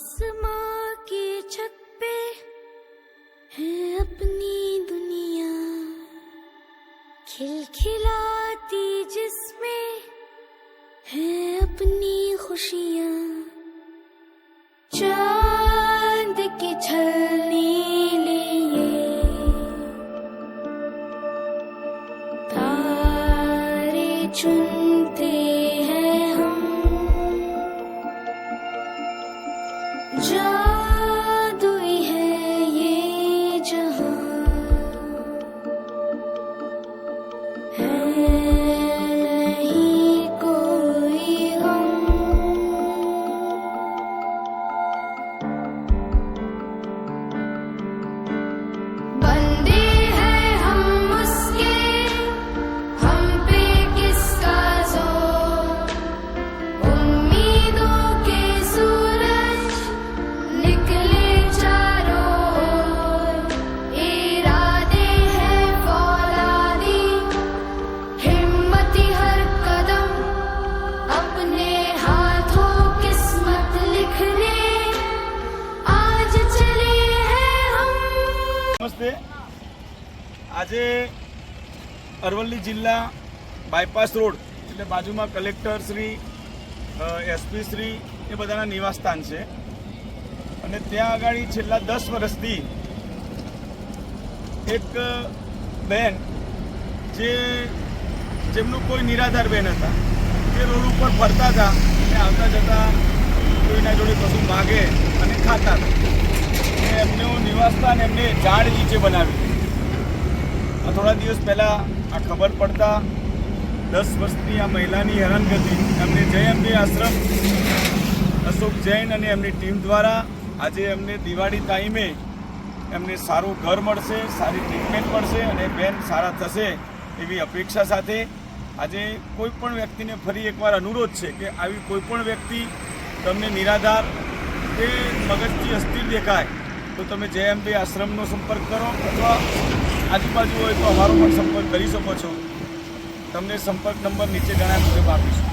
आसमां की छत पे है अपनी दुनिया, खिलखिलाती जिसमें है अपनी खुशियाँ। चांद की छलने लिए तारे चुनते हैं हम, जादुई है ये जहां, है नहीं कोई गम। बंदे हैं हम उसके, हम पे किसका जोर, उम्मीदों के सूरज निकले चारों ओर। इरादे हैं फौलादी, हिम्मती हर कदम, अपने हाथों किस्मत लिखने आज चले हैं हम। નમસ્તે। આજે અરવલ્લી જિલ્લા બાયપાસ રોડ એટલે બાજુમાં કલેક્ટર શ્રી એસપી શ્રી એ બધાના નિવાસસ્થાન છે અને ત્યાં આગળ છેલ્લા 10 વર્ષથી એક બેન જેમનું કોઈ નિરાધાર બેન હતા, જે રોડ ઉપર ફરતા હતા અને આવતા જતા કોઈના જોડે કશું માગે અને ખાતા હતા। એમનું નિવાસસ્થાન એમને ઝાડ નીચે બનાવ્યું। આ થોડા દિવસ પહેલાં આ ખબર પડતા 10 વર્ષની આ મહિલાની હેરાનગતિ એમને જય અંબે આશ્રમ અશોક જૈન અને એમની ટીમ દ્વારા આજે એમને દિવાળી ટાઈમે એમને સારું ઘર મળશે, સારી ટ્રીટમેન્ટ મળશે અને બેન સારા થશે એવી અપેક્ષા સાથે આજે કોઈ પણ વ્યક્તિને ફરી એકવાર અનુરોધ છે કે આવી કોઈ પણ વ્યક્તિ તમને નિરાધાર કે મગજથી અસ્થિર દેખાય તો તમે જય અંબે આશ્રમનો સંપર્ક કરો અથવા આજુબાજુ હોય તો અમારો પણ સંપર્ક કરી શકો છો। તમને સંપર્ક નંબર નીચે જણાવ્યા મુજબ આપીશું।